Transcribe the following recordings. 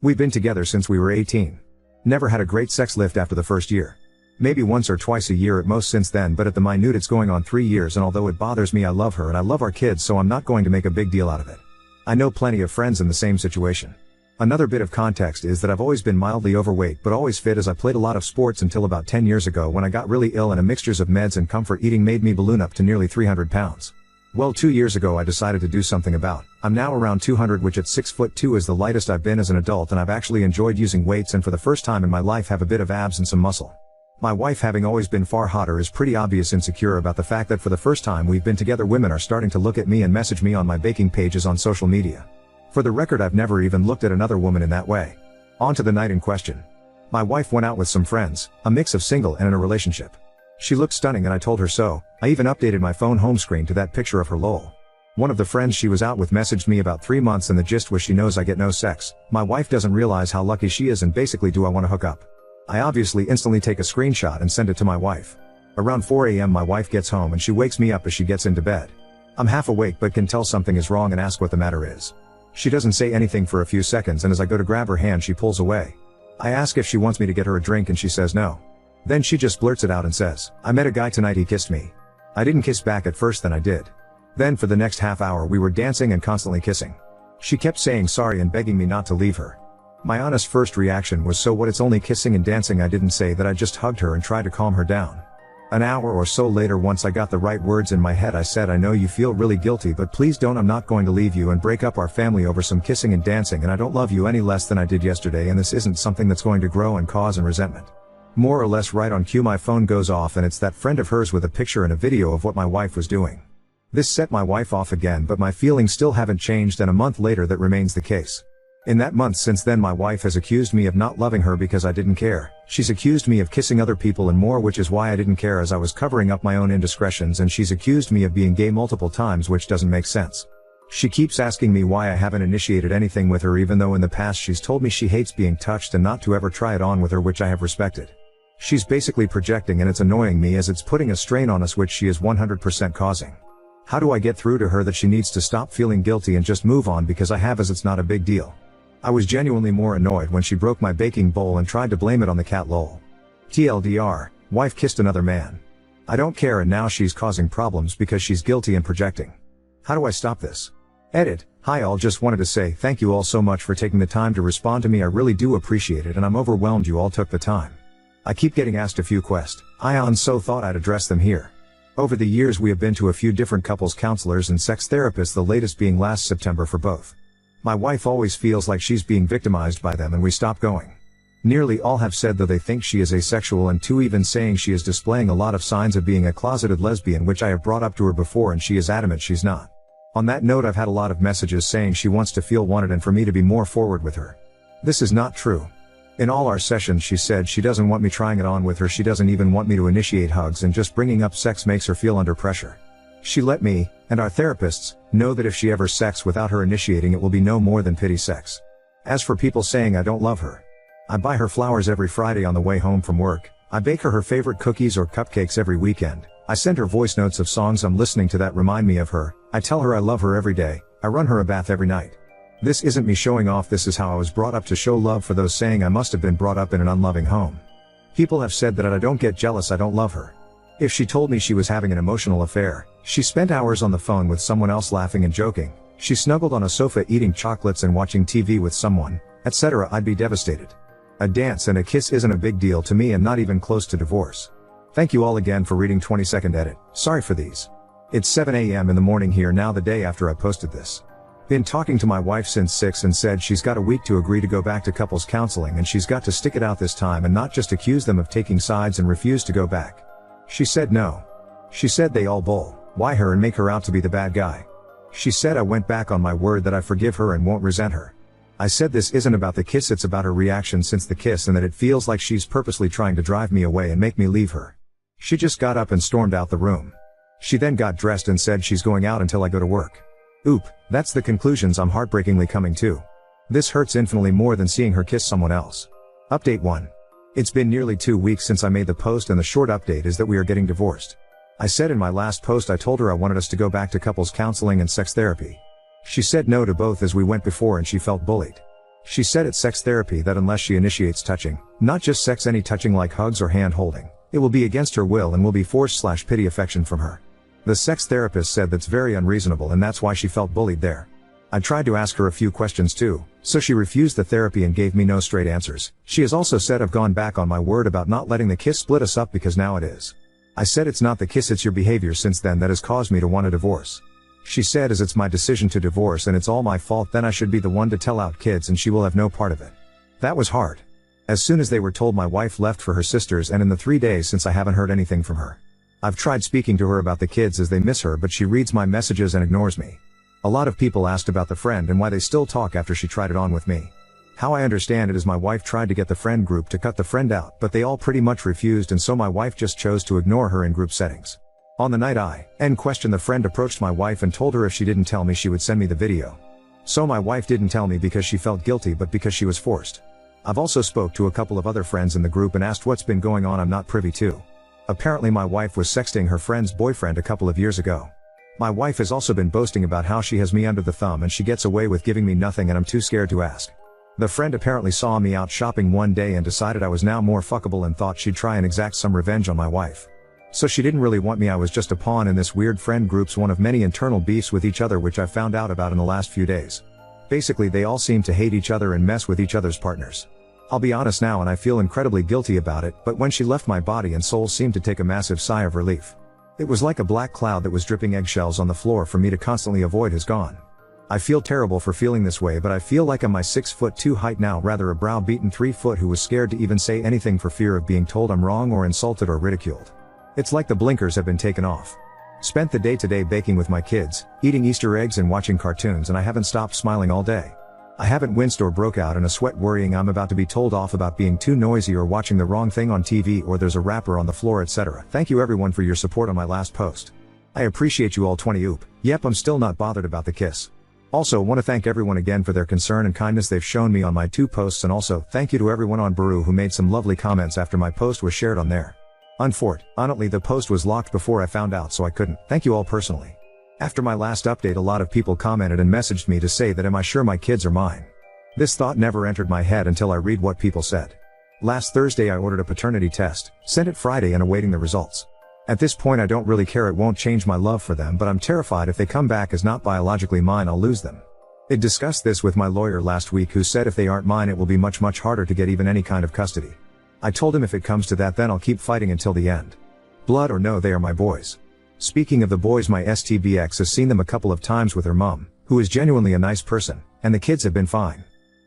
We've been together since we were 18. Never had a great sex lift after the first year. Maybe once or twice a year at most since then, but at the minute it's going on 3 years, and although it bothers me, I love her and I love our kids, so I'm not going to make a big deal out of it. I know plenty of friends in the same situation. Another bit of context is that I've always been mildly overweight but always fit, as I played a lot of sports until about 10 years ago when I got really ill and a mixtures of meds and comfort eating made me balloon up to nearly 300 pounds. Well, 2 years ago I decided to do something about. I'm now around 200, which at 6'2" is the lightest I've been as an adult, and I've actually enjoyed using weights and for the first time in my life have a bit of abs and some muscle. My wife, having always been far hotter, is pretty obvious insecure about the fact that for the first time we've been together women are starting to look at me and message me on my baking pages on social media. For the record, I've never even looked at another woman in that way. On to the night in question. My wife went out with some friends, a mix of single and in a relationship. She looked stunning and I told her so. I even updated my phone home screen to that picture of her lol. One of the friends she was out with messaged me about 3 months and the gist was she knows I get no sex. My wife doesn't realize how lucky she is and basically, do I want to hook up? I obviously instantly take a screenshot and send it to my wife. Around 4 a.m. my wife gets home and she wakes me up as she gets into bed. I'm half awake but can tell something is wrong and ask what the matter is. She doesn't say anything for a few seconds, and as I go to grab her hand she pulls away. I ask if she wants me to get her a drink and she says no. Then she just blurts it out and says, "I met a guy tonight, he kissed me." I didn't kiss back at first, then I did. Then for the next half hour we were dancing and constantly kissing. She kept saying sorry and begging me not to leave her. My honest first reaction was, so what, it's only kissing and dancing? I didn't say that. I just hugged her and tried to calm her down. An hour or so later, once I got the right words in my head, I said, "I know you feel really guilty, but please don't. I'm not going to leave you and break up our family over some kissing and dancing, and I don't love you any less than I did yesterday, and this isn't something that's going to grow and cause an resentment." More or less right on cue my phone goes off and it's that friend of hers with a picture and a video of what my wife was doing. This set my wife off again, but my feelings still haven't changed, and a month later that remains the case. In that month since then, my wife has accused me of not loving her because I didn't care. She's accused me of kissing other people and more, which is why I didn't care, as I was covering up my own indiscretions, and she's accused me of being gay multiple times, which doesn't make sense. She keeps asking me why I haven't initiated anything with her, even though in the past she's told me she hates being touched and not to ever try it on with her, which I have respected. She's basically projecting, and it's annoying me as it's putting a strain on us, which she is 100% causing. How do I get through to her that she needs to stop feeling guilty and just move on, because I have, as it's not a big deal? I was genuinely more annoyed when she broke my baking bowl and tried to blame it on the cat, lol. TLDR, wife kissed another man. I don't care, and now she's causing problems because she's guilty and projecting. How do I stop this? Edit. Hi all, just wanted to say thank you all so much for taking the time to respond to me. I really do appreciate it, and I'm overwhelmed you all took the time. I keep getting asked a few questions, so thought I'd address them here. Over the years we have been to a few different couples counselors and sex therapists, the latest being last September for both. My wife always feels like she's being victimized by them and we stop going. Nearly all have said that they think she is asexual, and two even saying she is displaying a lot of signs of being a closeted lesbian, which I have brought up to her before and she is adamant she's not. On that note, I've had a lot of messages saying she wants to feel wanted and for me to be more forward with her. This is not true. In all our sessions she said she doesn't want me trying it on with her. She doesn't even want me to initiate hugs, and just bringing up sex makes her feel under pressure. She let me, and our therapists, know that if she ever sex without her initiating, it will be no more than pity sex. As for people saying I don't love her, I buy her flowers every Friday on the way home from work. I bake her favorite cookies or cupcakes every weekend. I send her voice notes of songs I'm listening to that remind me of her. I tell her I love her every day. I run her a bath every night. This isn't me showing off, this is how I was brought up to show love. For those saying I must have been brought up in an unloving home, people have said that I don't get jealous, I don't love her. If she told me she was having an emotional affair, she spent hours on the phone with someone else laughing and joking, she snuggled on a sofa eating chocolates and watching TV with someone, etc., I'd be devastated. A dance and a kiss isn't a big deal to me and not even close to divorce. Thank you all again for reading. 22nd edit. Sorry for these. It's 7 a.m. in the morning here now, the day after I posted this. Been talking to my wife since 6 and said she's got a week to agree to go back to couples counseling, and she's got to stick it out this time and not just accuse them of taking sides and refuse to go back. She said no. She said they all bull. Why her and make her out to be the bad guy? She said I went back on my word that I forgive her and won't resent her. I said this isn't about the kiss, it's about her reaction since the kiss, and that it feels like she's purposely trying to drive me away and make me leave her. She just got up and stormed out the room. She then got dressed and said she's going out until I go to work. Oop, that's the conclusions I'm heartbreakingly coming to. This hurts infinitely more than seeing her kiss someone else. Update 1. It's been nearly 2 weeks since I made the post, and the short update is that we are getting divorced. I said in my last post I told her I wanted us to go back to couples counseling and sex therapy. She said no to both as we went before and she felt bullied. She said it's sex therapy that unless she initiates touching, not just sex, any touching like hugs or hand holding, it will be against her will and will be forced/pity affection from her. The sex therapist said that's very unreasonable and that's why she felt bullied there. I tried to ask her a few questions too, so she refused the therapy and gave me no straight answers. She has also said I've gone back on my word about not letting the kiss split us up because now it is. I said it's not the kiss, it's your behavior since then that has caused me to want a divorce. She said as it's my decision to divorce and it's all my fault, then I should be the one to tell out kids and she will have no part of it. That was hard. As soon as they were told, my wife left for her sisters, and in the 3 days since I haven't heard anything from her. I've tried speaking to her about the kids as they miss her, but she reads my messages and ignores me. A lot of people asked about the friend and why they still talk after she tried it on with me. How I understand it is my wife tried to get the friend group to cut the friend out, but they all pretty much refused, and so my wife just chose to ignore her in group settings. On the night the friend approached my wife and told her if she didn't tell me she would send me the video. So my wife didn't tell me because she felt guilty, but because she was forced. I've also spoke to a couple of other friends in the group and asked what's been going on. I'm not privy to. Apparently my wife was sexting her friend's boyfriend a couple of years ago. My wife has also been boasting about how she has me under the thumb and she gets away with giving me nothing and I'm too scared to ask. The friend apparently saw me out shopping one day and decided I was now more fuckable and thought she'd try and exact some revenge on my wife. So she didn't really want me, I was just a pawn in this weird friend group's one of many internal beefs with each other, which I found out about in the last few days. Basically they all seem to hate each other and mess with each other's partners. I'll be honest now and I feel incredibly guilty about it, but when she left my body and soul seemed to take a massive sigh of relief. It was like a black cloud that was dripping eggshells on the floor for me to constantly avoid has gone. I feel terrible for feeling this way, but I feel like I'm my 6'2" height now, rather a brow-beaten 3 foot who was scared to even say anything for fear of being told I'm wrong or insulted or ridiculed. It's like the blinkers have been taken off. Spent the day today baking with my kids, eating Easter eggs and watching cartoons, and I haven't stopped smiling all day. I haven't winced or broke out in a sweat worrying I'm about to be told off about being too noisy or watching the wrong thing on TV or there's a wrapper on the floor, etc. Thank you everyone for your support on my last post. I appreciate you all 20 oop. Yep, I'm still not bothered about the kiss. Also want to thank everyone again for their concern and kindness they've shown me on my 2 posts, and also thank you to everyone on Baru who made some lovely comments after my post was shared on there. Unfortunately the post was locked before I found out, so I couldn't thank you all personally. After my last update a lot of people commented and messaged me to say that am I sure my kids are mine. This thought never entered my head until I read what people said. Last Thursday I ordered a paternity test, sent it Friday and awaiting the results. At this point I don't really care, it won't change my love for them, but I'm terrified if they come back as not biologically mine I'll lose them. I discussed this with my lawyer last week, who said if they aren't mine it will be much harder to get even any kind of custody. I told him if it comes to that then I'll keep fighting until the end. Blood or no, they are my boys. Speaking of the boys, my STBX has seen them a couple of times with her mom, who is genuinely a nice person, and the kids have been fine.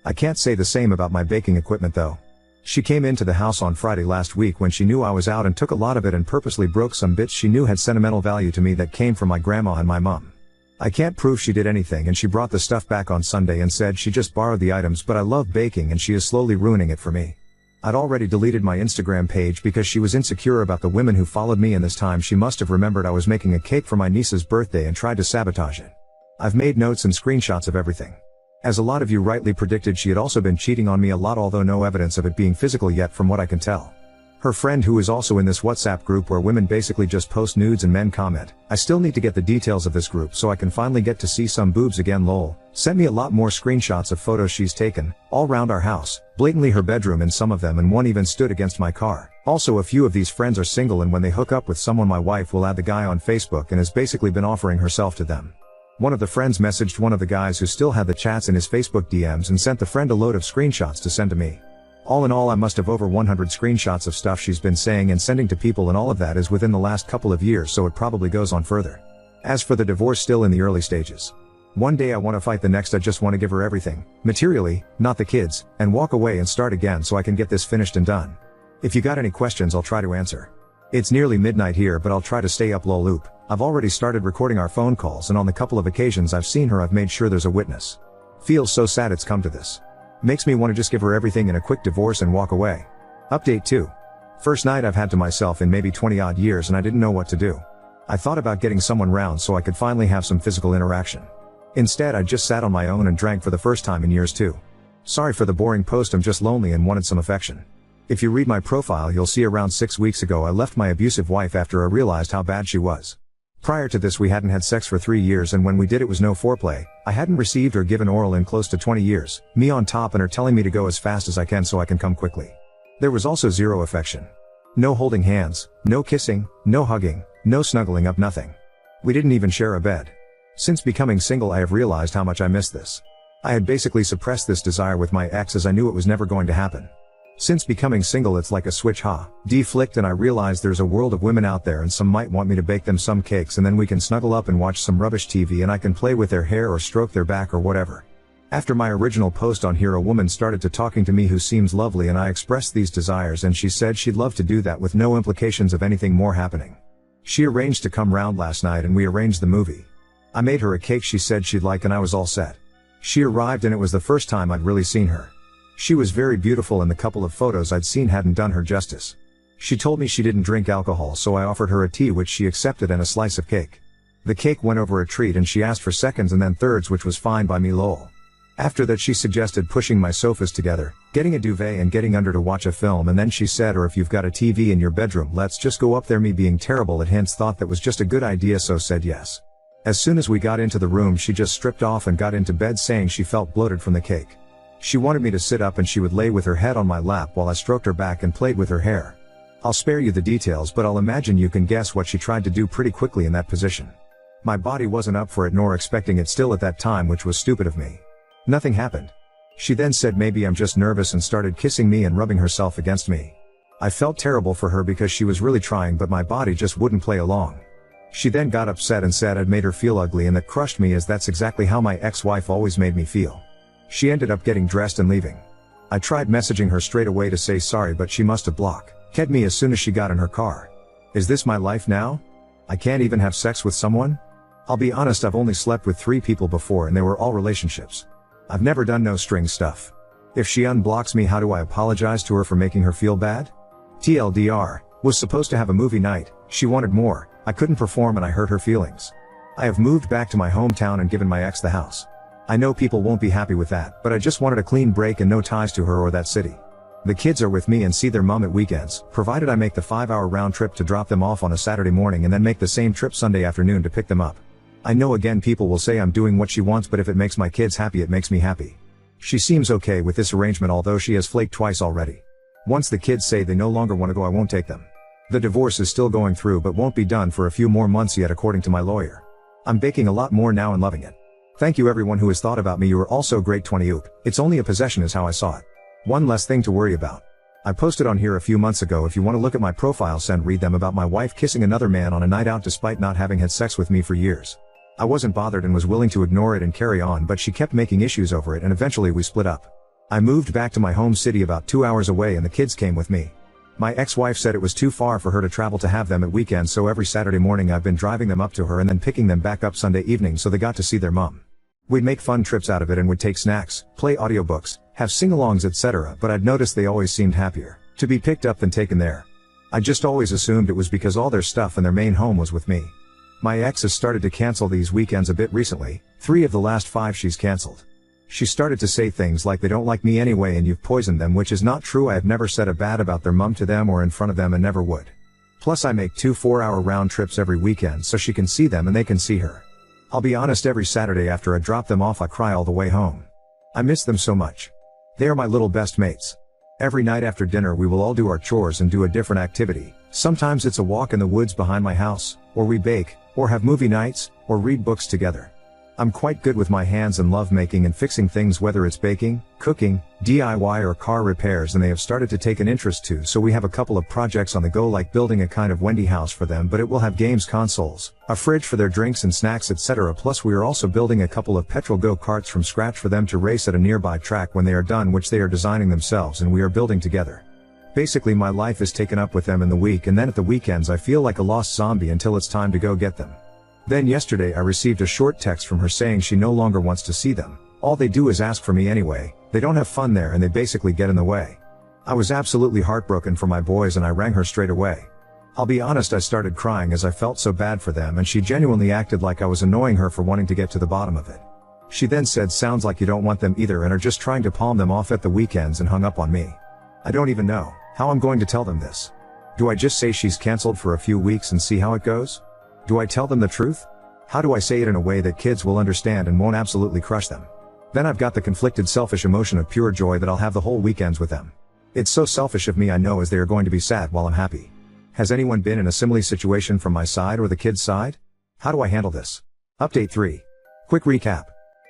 I can't say the same about my baking equipment though. She came into the house on Friday last week when she knew I was out and took a lot of it and purposely broke some bits she knew had sentimental value to me that came from my grandma and my mom. I can't prove she did anything and she brought the stuff back on Sunday and said she just borrowed the items, but I love baking and she is slowly ruining it for me. I'd already deleted my Instagram page because she was insecure about the women who followed me, and this time she must have remembered I was making a cake for my niece's birthday and tried to sabotage it. I've made notes and screenshots of everything. As a lot of you rightly predicted, she had also been cheating on me a lot, although no evidence of it being physical yet from what I can tell. Her friend, who is also in this WhatsApp group where women basically just post nudes and men comment, I still need to get the details of this group so I can finally get to see some boobs again lol, sent me a lot more screenshots of photos she's taken, all round our house, blatantly her bedroom in some of them, and one even stood against my car. Also a few of these friends are single, and when they hook up with someone my wife will add the guy on Facebook and has basically been offering herself to them. One of the friends messaged one of the guys who still had the chats in his Facebook DMs and sent the friend a load of screenshots to send to me. All in all I must have over 100 screenshots of stuff she's been saying and sending to people, and all of that is within the last couple of years, so it probably goes on further. As for the divorce, still in the early stages. One day I want to fight, the next I just want to give her everything, materially, not the kids, and walk away and start again so I can get this finished and done. If you got any questions I'll try to answer. It's nearly midnight here, but I'll try to stay up lol loop. I've already started recording our phone calls, and on the couple of occasions I've seen her I've made sure there's a witness. Feels so sad it's come to this. Makes me want to just give her everything in a quick divorce and walk away. Update 2. First night I've had to myself in maybe 20 odd years, and I didn't know what to do. I thought about getting someone round so I could finally have some physical interaction. Instead I just sat on my own and drank for the first time in years too. Sorry for the boring post, I'm just lonely and wanted some affection. If you read my profile you'll see around 6 weeks ago I left my abusive wife after I realized how bad she was. Prior to this we hadn't had sex for 3 years, and when we did it was no foreplay. I hadn't received or given oral in close to 20 years, me on top and her telling me to go as fast as I can so I can come quickly. There was also zero affection. No holding hands, no kissing, no hugging, no snuggling up, nothing. We didn't even share a bed. Since becoming single I have realized how much I miss this. I had basically suppressed this desire with my ex as I knew it was never going to happen. Since becoming single it's like a switch flicked and I realized there's a world of women out there and some might want me to bake them some cakes and then we can snuggle up and watch some rubbish TV and I can play with their hair or stroke their back or whatever. After my original post on here a woman started to talking to me who seems lovely and I expressed these desires and she said she'd love to do that with no implications of anything more happening. She arranged to come round last night and we arranged the movie. I made her a cake she said she'd like and I was all set. She arrived and it was the first time I'd really seen her. She was very beautiful and the couple of photos I'd seen hadn't done her justice. She told me she didn't drink alcohol so I offered her a tea which she accepted and a slice of cake. The cake went over a treat and she asked for seconds and then thirds which was fine by me lol. After that she suggested pushing my sofas together, getting a duvet and getting under to watch a film and then she said or if you've got a TV in your bedroom let's just go up there. Me being terrible at hints thought that was just a good idea so said yes. As soon as we got into the room she just stripped off and got into bed saying she felt bloated from the cake. She wanted me to sit up and she would lay with her head on my lap while I stroked her back and played with her hair. I'll spare you the details but I'll imagine you can guess what she tried to do pretty quickly in that position. My body wasn't up for it nor expecting it still at that time, which was stupid of me. Nothing happened. She then said maybe I'm just nervous and started kissing me and rubbing herself against me. I felt terrible for her because she was really trying but my body just wouldn't play along. She then got upset and said I'd made her feel ugly and that crushed me as that's exactly how my ex-wife always made me feel. She ended up getting dressed and leaving. I tried messaging her straight away to say sorry but she must have blocked me as soon as she got in her car. Is this my life now? I can't even have sex with someone? I'll be honest, I've only slept with 3 people before and they were all relationships. I've never done no string stuff. If she unblocks me how do I apologize to her for making her feel bad? TLDR, was supposed to have a movie night, she wanted more, I couldn't perform and I hurt her feelings. I have moved back to my hometown and given my ex the house. I know people won't be happy with that, but I just wanted a clean break and no ties to her or that city. The kids are with me and see their mom at weekends, provided I make the 5-hour round trip to drop them off on a Saturday morning and then make the same trip Sunday afternoon to pick them up. I know again people will say I'm doing what she wants, but if it makes my kids happy it makes me happy. She seems okay with this arrangement although she has flaked twice already. Once the kids say they no longer want to go I won't take them. The divorce is still going through but won't be done for a few more months yet according to my lawyer. I'm baking a lot more now and loving it. Thank you everyone who has thought about me, you are all so great. 20 oop, it's only a possession is how I saw it. One less thing to worry about. I posted on here a few months ago, if you want to look at my profile read them, about my wife kissing another man on a night out despite not having had sex with me for years. I wasn't bothered and was willing to ignore it and carry on, but she kept making issues over it and eventually we split up. I moved back to my home city about 2 hours away and the kids came with me. My ex-wife said it was too far for her to travel to have them at weekends, so every Saturday morning I've been driving them up to her and then picking them back up Sunday evening so they got to see their mom. We'd make fun trips out of it and would take snacks, play audiobooks, have sing-alongs etc., but I'd noticed they always seemed happier to be picked up than taken there. I just always assumed it was because all their stuff and their main home was with me. My ex has started to cancel these weekends a bit recently, 3 of the last 5 she's canceled. She started to say things like they don't like me anyway and you've poisoned them, which is not true. I have never said a bad about their mom to them or in front of them and never would. Plus I make 2 4-hour round trips every weekend so she can see them and they can see her. I'll be honest, every Saturday after I drop them off I cry all the way home. I miss them so much. They are my little best mates. Every night after dinner we will all do our chores and do a different activity. Sometimes it's a walk in the woods behind my house, or we bake, or have movie nights, or read books together. I'm quite good with my hands and love making and fixing things, whether it's baking, cooking, DIY or car repairs, and they have started to take an interest too, so we have a couple of projects on the go, like building a kind of Wendy house for them, but it will have games consoles, a fridge for their drinks and snacks etc. Plus we are also building a couple of petrol go-karts from scratch for them to race at a nearby track when they are done, which they are designing themselves and we are building together. Basically my life is taken up with them in the week, and then at the weekends I feel like a lost zombie until it's time to go get them. Then yesterday I received a short text from her saying she no longer wants to see them. All they do is ask for me anyway, they don't have fun there and they basically get in the way. I was absolutely heartbroken for my boys and I rang her straight away. I'll be honest, I started crying as I felt so bad for them, and she genuinely acted like I was annoying her for wanting to get to the bottom of it. She then said sounds like you don't want them either and are just trying to palm them off at the weekends, and hung up on me. I don't even know how I'm going to tell them this. Do I just say she's cancelled for a few weeks and see how it goes? Do I tell them the truth? How do I say it in a way that kids will understand and won't absolutely crush them? Then I've got the conflicted selfish emotion of pure joy that I'll have the whole weekends with them. It's so selfish of me, I know, as they are going to be sad while I'm happy. Has anyone been in a similar situation from my side or the kids' side? How do I handle this? Update 3. Quick recap.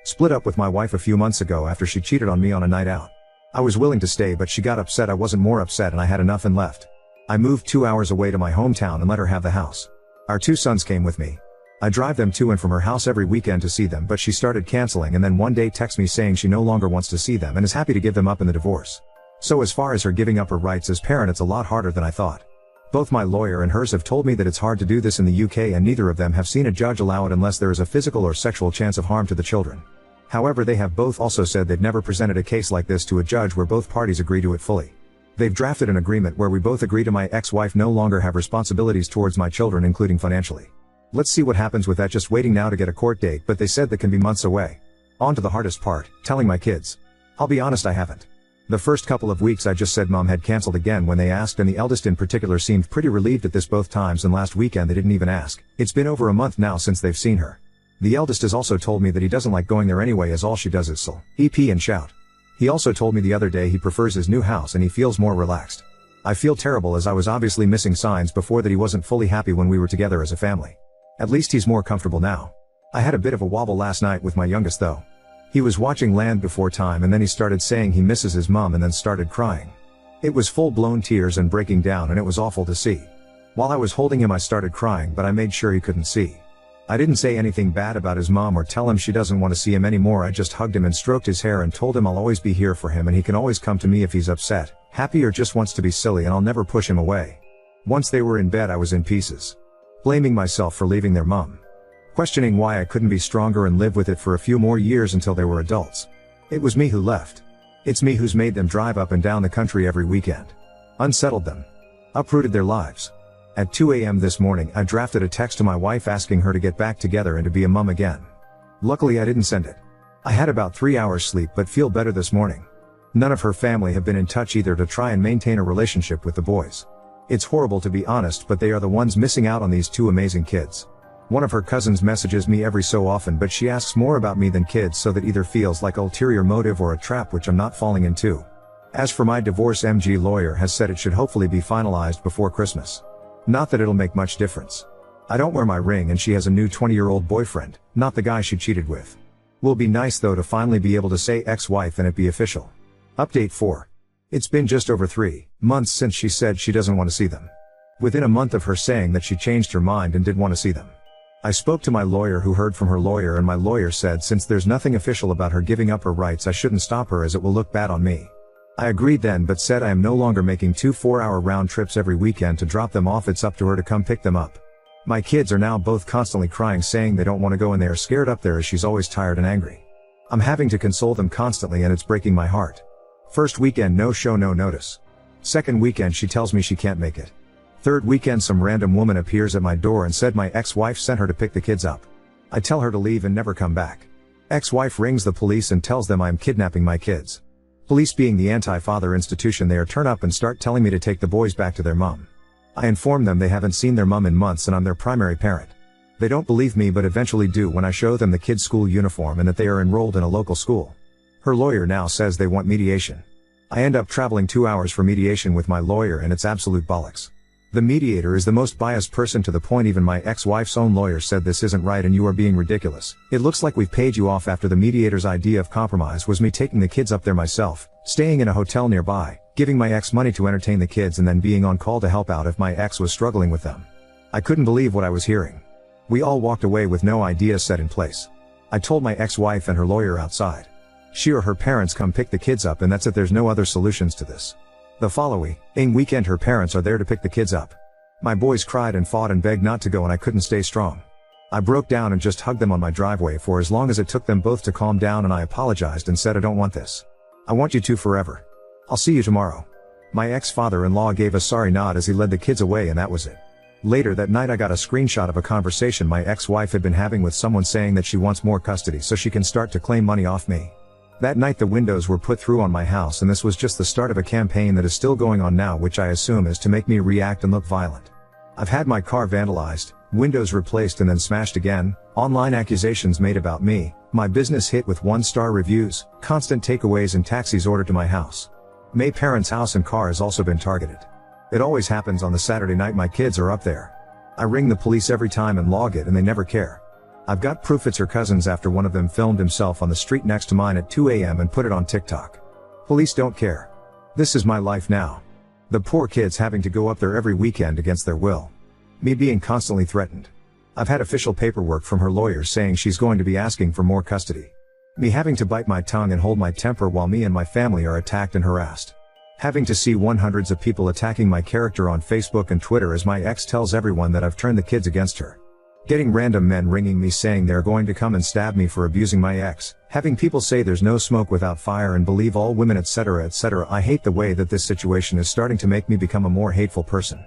Split up with my wife a few months ago after she cheated on me on a night out. I was willing to stay, but she got upset I wasn't more upset and I had enough and left. I moved 2 hours away to my hometown and let her have the house. Our 2 sons came with me. I drive them to and from her house every weekend to see them, but she started canceling and then one day texts me saying she no longer wants to see them and is happy to give them up in the divorce. So as far as her giving up her rights as parent, it's a lot harder than I thought. Both my lawyer and hers have told me that it's hard to do this in the UK, and neither of them have seen a judge allow it unless there is a physical or sexual chance of harm to the children. However, they have both also said they've never presented a case like this to a judge where both parties agree to it fully. They've drafted an agreement where we both agree to my ex-wife no longer have responsibilities towards my children, including financially. Let's see what happens with that, just waiting now to get a court date, but they said that can be months away. On to the hardest part, telling my kids. I'll be honest, I haven't. The first couple of weeks I just said Mom had cancelled again when they asked, and the eldest in particular seemed pretty relieved at this both times, and last weekend they didn't even ask. It's been over a month now since they've seen her. The eldest has also told me that he doesn't like going there anyway, as all she does is sul, EP and shout. He also told me the other day he prefers his new house and he feels more relaxed. I feel terrible, as I was obviously missing signs before that he wasn't fully happy when we were together as a family. At least he's more comfortable now. I had a bit of a wobble last night with my youngest though. He was watching Land Before Time and then he started saying he misses his mom and then started crying. It was full-blown tears and breaking down, and it was awful to see. While I was holding him I started crying, but I made sure he couldn't see. I didn't say anything bad about his mom or tell him she doesn't want to see him anymore. I just hugged him and stroked his hair and told him I'll always be here for him and he can always come to me if he's upset, happy, or just wants to be silly, and I'll never push him away. Once they were in bed I was in pieces. Blaming myself for leaving their mom. Questioning why I couldn't be stronger and live with it for a few more years until they were adults. It was me who left. It's me who's made them drive up and down the country every weekend. Unsettled them. Uprooted their lives. At 2 a.m. this morning I drafted a text to my wife asking her to get back together and to be a mum again. Luckily I didn't send it. I had about 3 hours sleep but feel better this morning. None of her family have been in touch either to try and maintain a relationship with the boys. It's horrible to be honest, but they are the ones missing out on these 2 amazing kids. One of her cousins messages me every so often, but she asks more about me than kids, so that either feels like ulterior motive or a trap which I'm not falling into. As for my divorce, MG lawyer has said it should hopefully be finalized before Christmas. Not that it'll make much difference. I don't wear my ring and she has a new 20-year-old boyfriend, not the guy she cheated with. Will be nice though to finally be able to say ex-wife and it be official. Update 4. It's been just over 3 months since she said she doesn't want to see them. Within a month of her saying that, she changed her mind and did want to see them. I spoke to my lawyer, who heard from her lawyer, and my lawyer said since there's nothing official about her giving up her rights, I shouldn't stop her as it will look bad on me. I agreed then, but said I am no longer making 2 4-hour round trips every weekend to drop them off. It's up to her to come pick them up. My kids are now both constantly crying, saying they don't want to go and they are scared up there as she's always tired and angry. I'm having to console them constantly and it's breaking my heart. First weekend no show, no notice. Second weekend she tells me she can't make it. Third weekend some random woman appears at my door and said my ex-wife sent her to pick the kids up. I tell her to leave and never come back. Ex-wife rings the police and tells them I'm kidnapping my kids. Police, being the anti-father institution they are, turn up and start telling me to take the boys back to their mom. I inform them they haven't seen their mom in months and I'm their primary parent. They don't believe me but eventually do when I show them the kids' school uniform and that they are enrolled in a local school. Her lawyer now says they want mediation. I end up traveling 2 hours for mediation with my lawyer and it's absolute bollocks. The mediator is the most biased person, to the point even my ex-wife's own lawyer said this isn't right and you are being ridiculous. It looks like we've paid you off, after the mediator's idea of compromise was me taking the kids up there myself, staying in a hotel nearby, giving my ex money to entertain the kids and then being on call to help out if my ex was struggling with them. I couldn't believe what I was hearing. We all walked away with no idea set in place. I told my ex-wife and her lawyer outside. She or her parents come pick the kids up and that's it, there's no other solutions to this. The following weekend her parents are there to pick the kids up. My boys cried and fought and begged not to go and I couldn't stay strong. I broke down and just hugged them on my driveway for as long as it took them both to calm down, and I apologized and said I don't want this. I want you to forever. I'll see you tomorrow. My ex-father-in-law gave a sorry nod as he led the kids away and that was it. Later that night I got a screenshot of a conversation my ex-wife had been having with someone saying that she wants more custody so she can start to claim money off me. That night the windows were put through on my house and this was just the start of a campaign that is still going on now, which I assume is to make me react and look violent. I've had my car vandalized, Windows replaced and then smashed again, online accusations made about me, my business hit with 1-star reviews, constant takeaways and taxis ordered to my house. My parents' house and car has also been targeted. It always happens on the Saturday night my kids are up there. I ring the police every time and log it and they never care. I've got proof it's her cousins after one of them filmed himself on the street next to mine at 2 a.m. and put it on TikTok. Police don't care. This is my life now. The poor kids having to go up there every weekend against their will. Me being constantly threatened. I've had official paperwork from her lawyers saying she's going to be asking for more custody. Me having to bite my tongue and hold my temper while me and my family are attacked and harassed. Having to see hundreds of people attacking my character on Facebook and Twitter as my ex tells everyone that I've turned the kids against her. Getting random men ringing me saying they're going to come and stab me for abusing my ex. Having people say there's no smoke without fire and believe all women etc. etc. I hate the way that this situation is starting to make me become a more hateful person.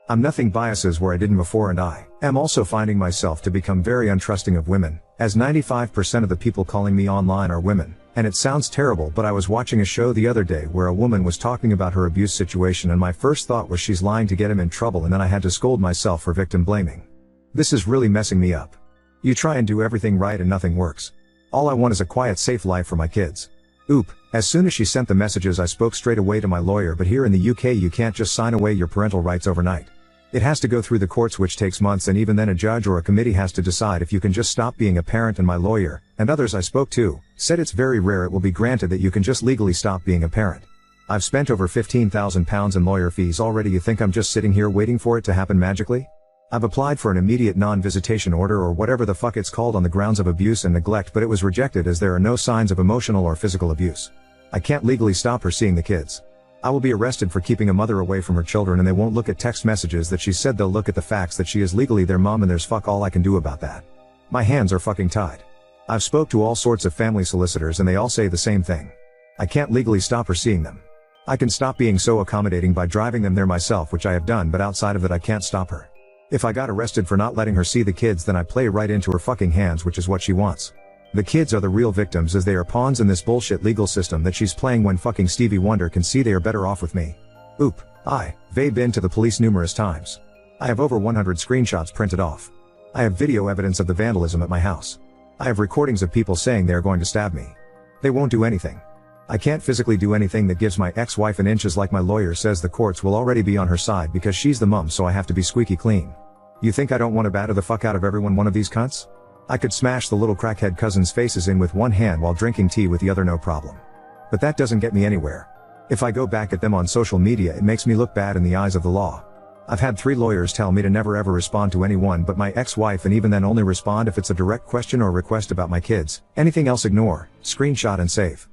I'm nothing biases where I didn't before and I am also finding myself to become very untrusting of women, as 95% of the people calling me online are women. And it sounds terrible but I was watching a show the other day where a woman was talking about her abuse situation and my first thought was she's lying to get him in trouble and then I had to scold myself for victim blaming. This is really messing me up. You try and do everything right and nothing works. All I want is a quiet safe life for my kids. Oop, as soon as she sent the messages I spoke straight away to my lawyer but here in the UK you can't just sign away your parental rights overnight. It has to go through the courts which takes months and even then a judge or a committee has to decide if you can just stop being a parent and my lawyer, and others I spoke to, said it's very rare it will be granted that you can just legally stop being a parent. I've spent over £15,000 in lawyer fees already. You think I'm just sitting here waiting for it to happen magically? I've applied for an immediate non-visitation order or whatever the fuck it's called on the grounds of abuse and neglect but it was rejected as there are no signs of emotional or physical abuse. I can't legally stop her seeing the kids. I will be arrested for keeping a mother away from her children and they won't look at text messages that she said they'll look at the facts that she is legally their mom and there's fuck all I can do about that. My hands are fucking tied. I've spoke to all sorts of family solicitors and they all say the same thing. I can't legally stop her seeing them. I can stop being so accommodating by driving them there myself which I have done but outside of that I can't stop her. If I got arrested for not letting her see the kids then I play right into her fucking hands which is what she wants. The kids are the real victims as they are pawns in this bullshit legal system that she's playing when fucking Stevie Wonder can see they are better off with me. Oop, they've been to the police numerous times. I have over 100 screenshots printed off. I have video evidence of the vandalism at my house. I have recordings of people saying they are going to stab me. They won't do anything. I can't physically do anything that gives my ex-wife an inch as like my lawyer says the courts will already be on her side because she's the mum so I have to be squeaky clean. You think I don't want to batter the fuck out of everyone one of these cunts? I could smash the little crackhead cousins' faces in with one hand while drinking tea with the other no problem. But that doesn't get me anywhere. If I go back at them on social media it makes me look bad in the eyes of the law. I've had 3 lawyers tell me to never ever respond to anyone but my ex-wife and even then only respond if it's a direct question or request about my kids. Anything else ignore, screenshot and save.